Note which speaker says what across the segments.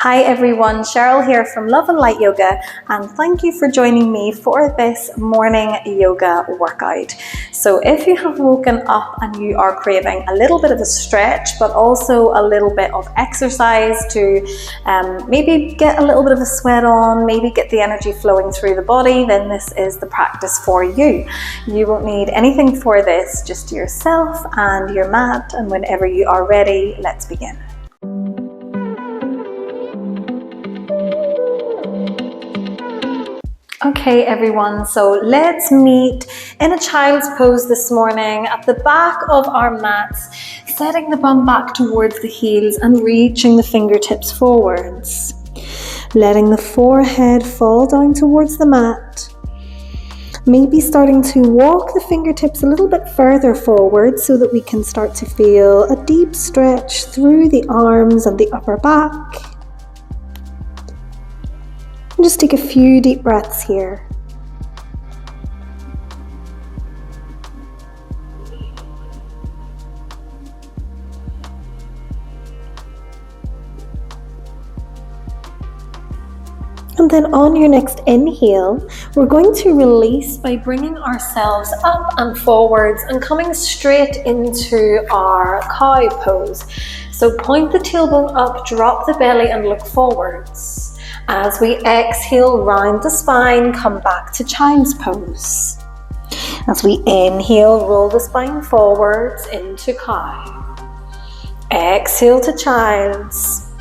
Speaker 1: Hi everyone, Cheryl here from Love and Light Yoga, and thank you for joining me for this morning yoga workout. So if you have woken up and you are craving a little bit of a stretch, but also a little bit of exercise to maybe get a little bit of a sweat on, maybe get the energy flowing through the body, then this is the practice for you. You won't need anything for this, just yourself and your mat, and whenever you are ready, let's begin. Okay everyone, so let's meet in a child's pose this morning at the back of our mats, setting the bum back towards the heels and reaching the fingertips forwards. Letting the forehead fall down towards the mat. Maybe starting to walk the fingertips a little bit further forward so that we can start to feel a deep stretch through the arms and the upper back. And just take a few deep breaths here. And then on your next inhale, we're going to release by bringing ourselves up and forwards and coming straight into our cow pose. So point the tailbone up, drop the belly and look forwards. As we exhale, round the spine, come back to child's pose. As we inhale, roll the spine forwards into cow. Exhale to child's.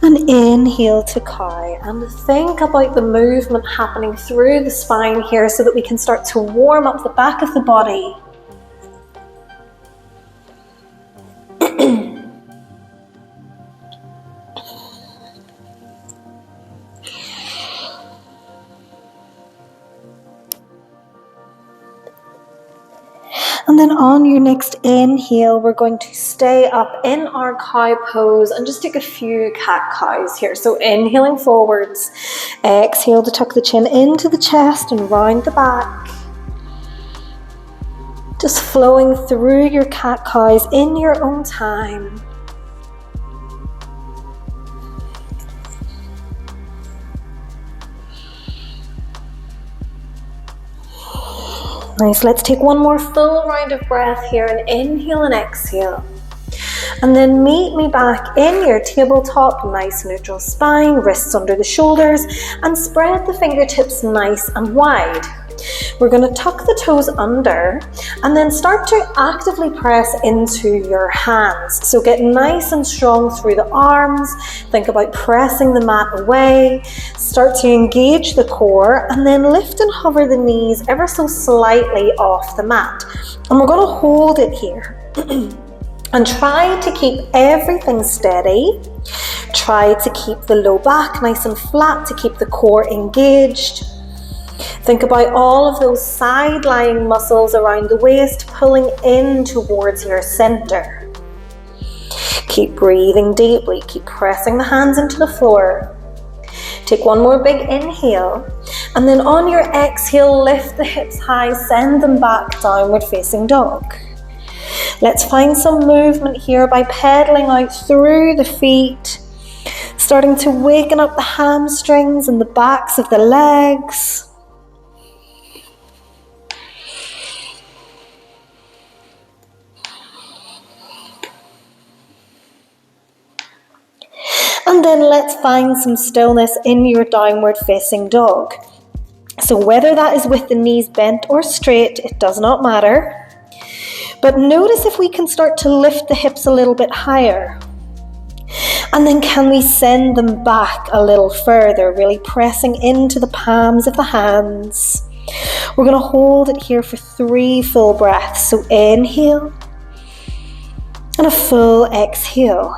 Speaker 1: And inhale to cow. And think about the movement happening through the spine here so that we can start to warm up the back of the body. And then on your next inhale, we're going to stay up in our cow pose and just take a few cat-cows here. So inhaling forwards, exhale to tuck the chin into the chest and round the back. Just flowing through your cat-cows in your own time. Nice, let's take one more full round of breath here and inhale and exhale. And then meet me back in your tabletop, nice neutral spine, wrists under the shoulders, and spread the fingertips nice and wide. We're going to tuck the toes under and then start to actively press into your hands. So get nice and strong through the arms. Think about pressing the mat away. Start to engage the core and then lift and hover the knees ever so slightly off the mat. And we're going to hold it here. And try to keep everything steady. Try to keep the low back nice and flat to keep the core engaged. Think about all of those side-lying muscles around the waist pulling in towards your center. Keep breathing deeply, keep pressing the hands into the floor. Take one more big inhale, and then on your exhale, lift the hips high, send them back, downward facing dog. Let's find some movement here by pedaling out through the feet, starting to waken up the hamstrings and the backs of the legs. And then let's find some stillness in your downward facing dog. So whether that is with the knees bent or straight, it does not matter. But notice if we can start to lift the hips a little bit higher. And then can we send them back a little further, really pressing into the palms of the hands. We're going to hold it here for 3 full breaths. So inhale and a full exhale.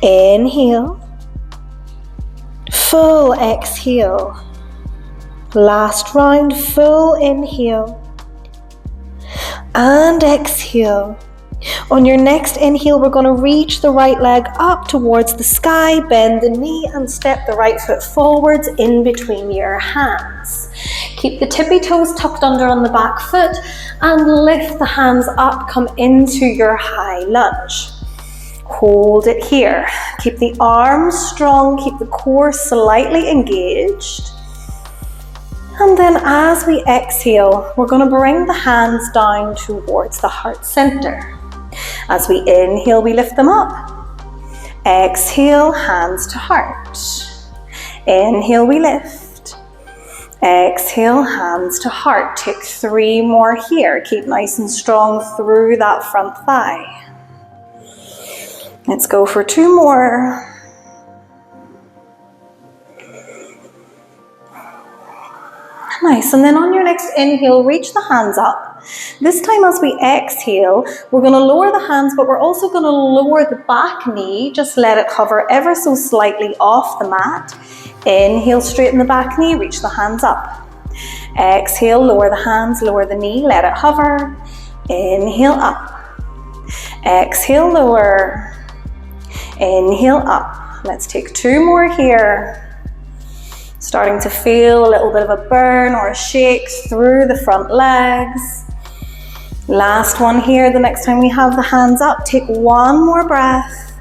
Speaker 1: Inhale, full exhale. Last round, full inhale and exhale. On your next inhale, we're going to reach the right leg up towards the sky, bend the knee and step the right foot forwards in between your hands. Keep the tippy toes tucked under on the back foot and lift the hands up, come into your high lunge. Hold it here. Keep the arms strong, keep the core slightly engaged. And then as we exhale, we're going to bring the hands down towards the heart center. As we inhale, we lift them up. Exhale, hands to heart. Inhale, we lift. Exhale, hands to heart. Take 3 more here. Keep nice and strong through that front thigh. Let's go for 2 more. Nice, and then on your next inhale, reach the hands up. This time as we exhale, we're going to lower the hands, but we're also going to lower the back knee. Just let it hover ever so slightly off the mat. Inhale, straighten the back knee, reach the hands up. Exhale, lower the hands, lower the knee, let it hover. Inhale, up. Exhale, lower. Inhale, up. Let's take 2 more here. Starting to feel a little bit of a burn or a shake through the front legs. Last one here. The next time we have the hands up, take 1 more breath.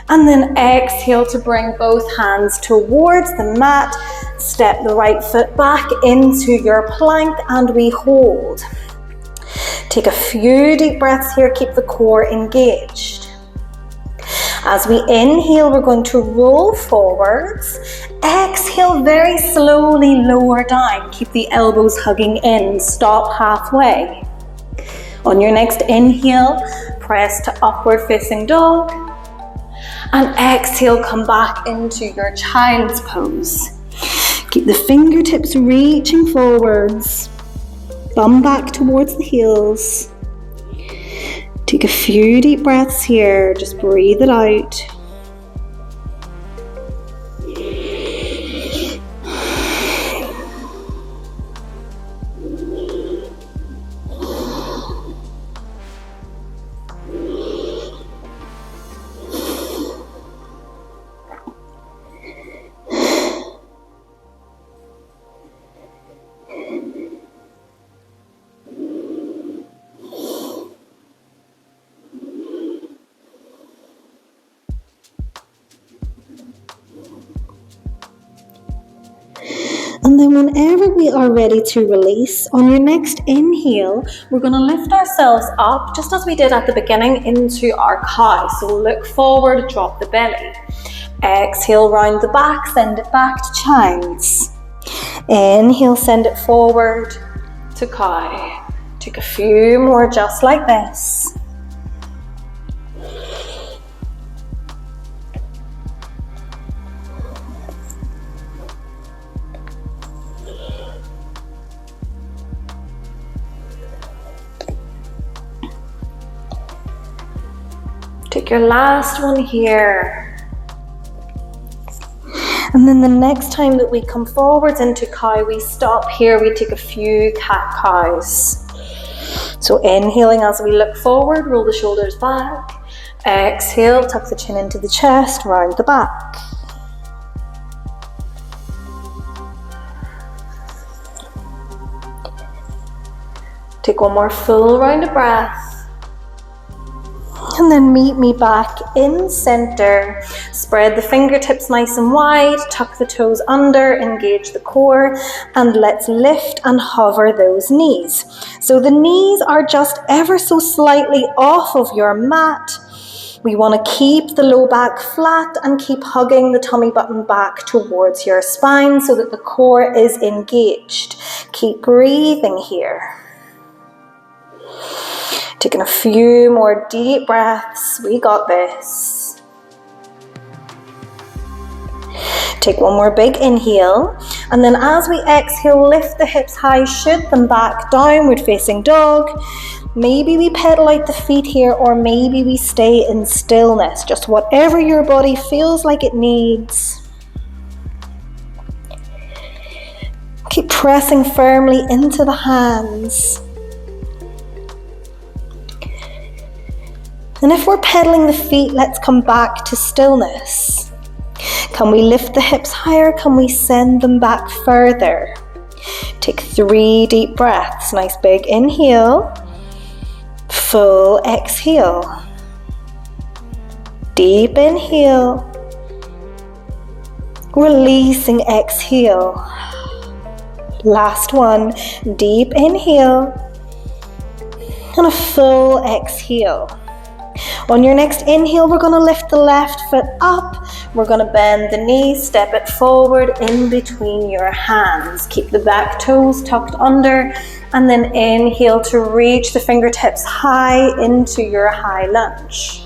Speaker 1: And then exhale to bring both hands towards the mat. Step the right foot back into your plank and we hold. Take a few deep breaths here. Keep the core engaged. As we inhale, we're going to roll forwards. Exhale, very slowly lower down. Keep the elbows hugging in. Stop halfway. On your next inhale, press to upward facing dog. And exhale, come back into your child's pose. Keep the fingertips reaching forwards. Thumb back towards the heels. Take a few deep breaths here, just breathe it out. And then whenever we are ready to release, on your next inhale, we're going to lift ourselves up, just as we did at the beginning, into our cow. So look forward, drop the belly. Exhale, round the back, send it back to child's. Inhale, send it forward to cow. Take a few more just like this. Take your last one here. And then the next time that we come forwards into cow, we stop here, we take a few cat cows. So inhaling as we look forward, roll the shoulders back. Exhale, tuck the chin into the chest, round the back. Take 1 more full round of breath. And then meet me back in center. Spread the fingertips nice and wide, tuck the toes under, engage the core, and let's lift and hover those knees. So the knees are just ever so slightly off of your mat. We want to keep the low back flat and keep hugging the tummy button back towards your spine so that the core is engaged. Keep breathing here. Taking a few more deep breaths. We got this. Take 1 more big inhale. And then as we exhale, lift the hips high, shoot them back, downward facing dog. Maybe we pedal out the feet here, or maybe we stay in stillness. Just whatever your body feels like it needs. Keep pressing firmly into the hands. And if we're pedaling the feet, let's come back to stillness. Can we lift the hips higher? Can we send them back further? Take 3 deep breaths. Nice big inhale. Full exhale. Deep inhale. Releasing, exhale. Last one. Deep inhale. And a full exhale. On your next inhale, we're going to lift the left foot up. We're going to bend the knees, step it forward in between your hands. Keep the back toes tucked under, and then inhale to reach the fingertips high into your high lunge.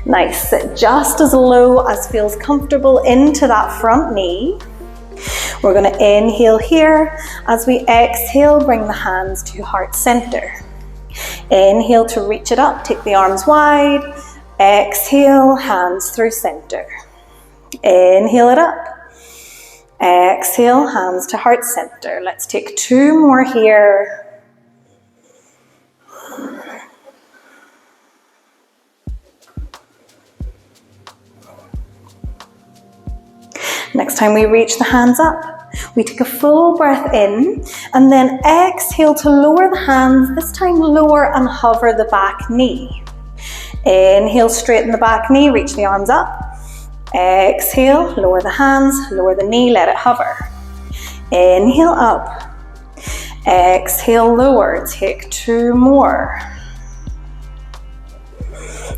Speaker 1: Nice, sit just as low as feels comfortable into that front knee. We're going to inhale here. As we exhale, bring the hands to heart center. Inhale to reach it up, take the arms wide. Exhale, hands through center. Inhale it up. Exhale, hands to heart center. Let's take 2 more here. Next time we reach the hands up, we take a full breath in and then exhale to lower the hands, this time lower and hover the back knee. Inhale, straighten the back knee, reach the arms up. Exhale, lower the hands, lower the knee, let it hover. Inhale up. Exhale, lower, take 2 more.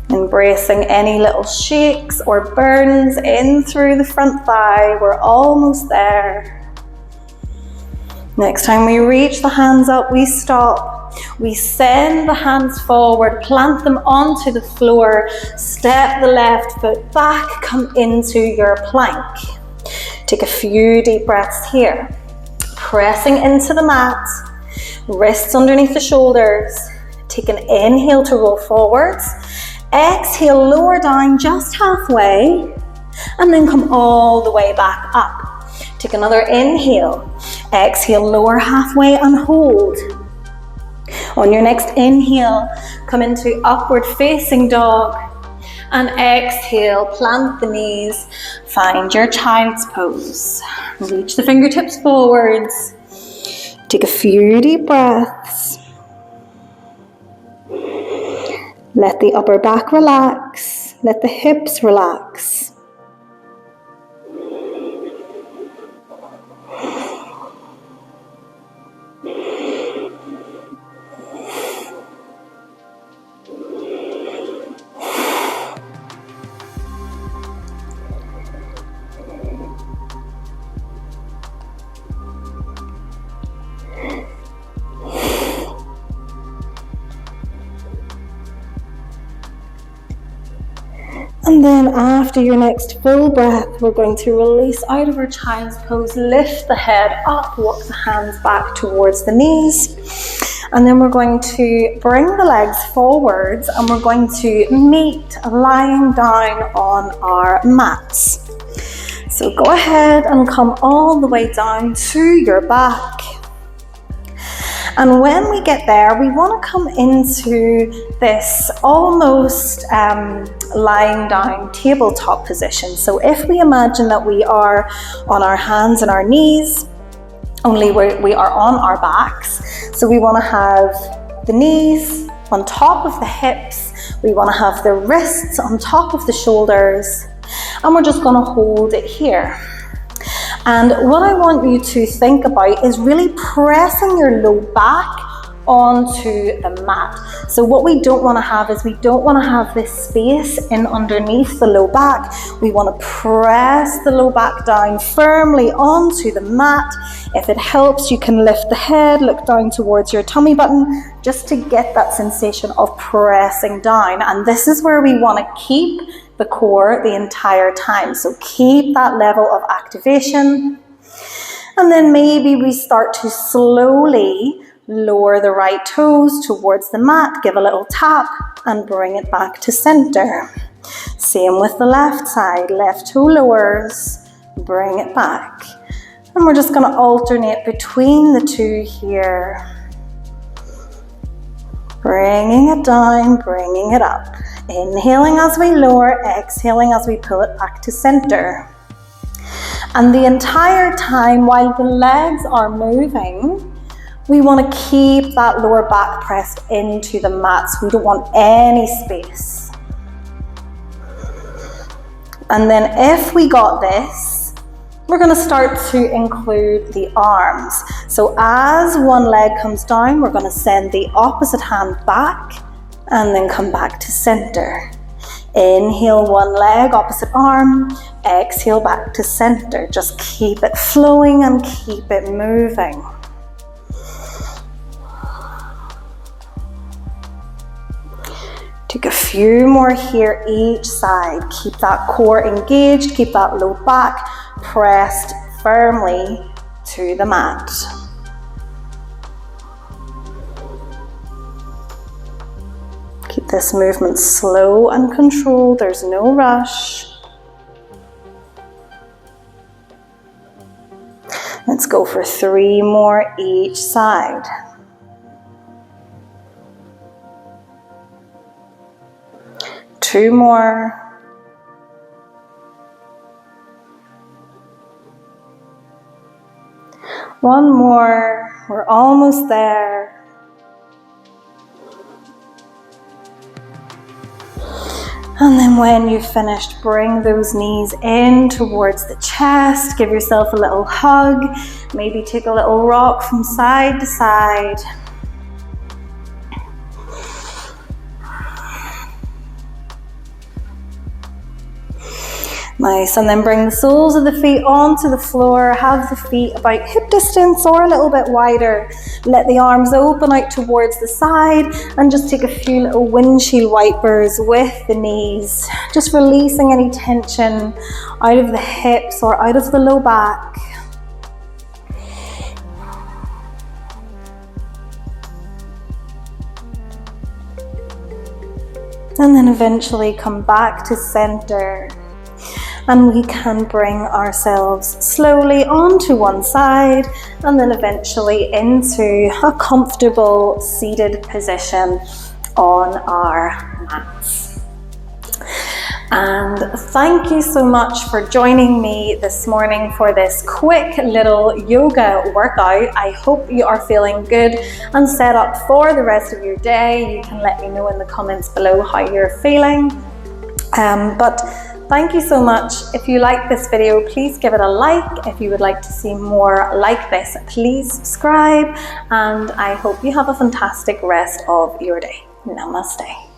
Speaker 1: Embracing any little shakes or burns in through the front thigh. We're almost there. Next time we reach the hands up, we stop. We send the hands forward, plant them onto the floor, step the left foot back, come into your plank. Take a few deep breaths here. Pressing into the mat, wrists underneath the shoulders. Take an inhale to roll forwards. Exhale, lower down just halfway, and then come all the way back up. Take another inhale. Exhale, lower halfway and hold. On your next inhale, come into upward facing dog. And exhale, plant the knees, find your child's pose. Reach the fingertips forwards. Take a few deep breaths. Let the upper back relax. Let the hips relax. And then after your next full breath, we're going to release out of our child's pose, lift the head up, walk the hands back towards the knees. And then we're going to bring the legs forwards and we're going to meet lying down on our mats. So go ahead and come all the way down to your back. And when we get there, we want to come into this almost lying down tabletop position. So if we imagine that we are on our hands and our knees, only we are on our backs. So we want to have the knees on top of the hips. We want to have the wrists on top of the shoulders. And we're just going to hold it here. And what I want you to think about is really pressing your low back onto the mat. So what we don't want to have is we don't want to have this space in underneath the low back. We want to press the low back down firmly onto the mat. If it helps, you can lift the head, look down towards your tummy button, just to get that sensation of pressing down. And this is where we want to keep the core the entire time. So keep that level of activation. And then maybe we start to slowly lower the right toes towards the mat, give a little tap and bring it back to center. Same with the left side, left toe lowers, bring it back. And we're just going to alternate between the two here. Bringing it down, bringing it up. Inhaling as we lower, exhaling as we pull it back to center. And the entire time while the legs are moving, we want to keep that lower back pressed into the mat. So we don't want any space. And then if we got this, we're going to start to include the arms. So as one leg comes down, we're going to send the opposite hand back and then come back to center. Inhale, one leg, opposite arm. Exhale, back to center. Just keep it flowing and keep it moving. Take a few more here each side. Keep that core engaged, keep that low back pressed firmly to the mat. Keep this movement slow and controlled, there's no rush. Let's go for 3 more each side. Two more. One more. We're almost there. And then when you've finished, bring those knees in towards the chest. Give yourself a little hug. Maybe take a little rock from side to side. Nice, and then bring the soles of the feet onto the floor. Have the feet about hip distance or a little bit wider. Let the arms open out towards the side and just take a few little windshield wipers with the knees. Just releasing any tension out of the hips or out of the low back. And then eventually come back to center. And we can bring ourselves slowly onto one side and then eventually into a comfortable seated position on our mats. And thank you so much for joining me this morning for this quick little yoga workout. I hope you are feeling good and set up for the rest of your day. You can let me know in the comments below how you're feeling. Thank you so much. If you like this video, please give it a like. If you would like to see more like this, please subscribe. And I hope you have a fantastic rest of your day. Namaste.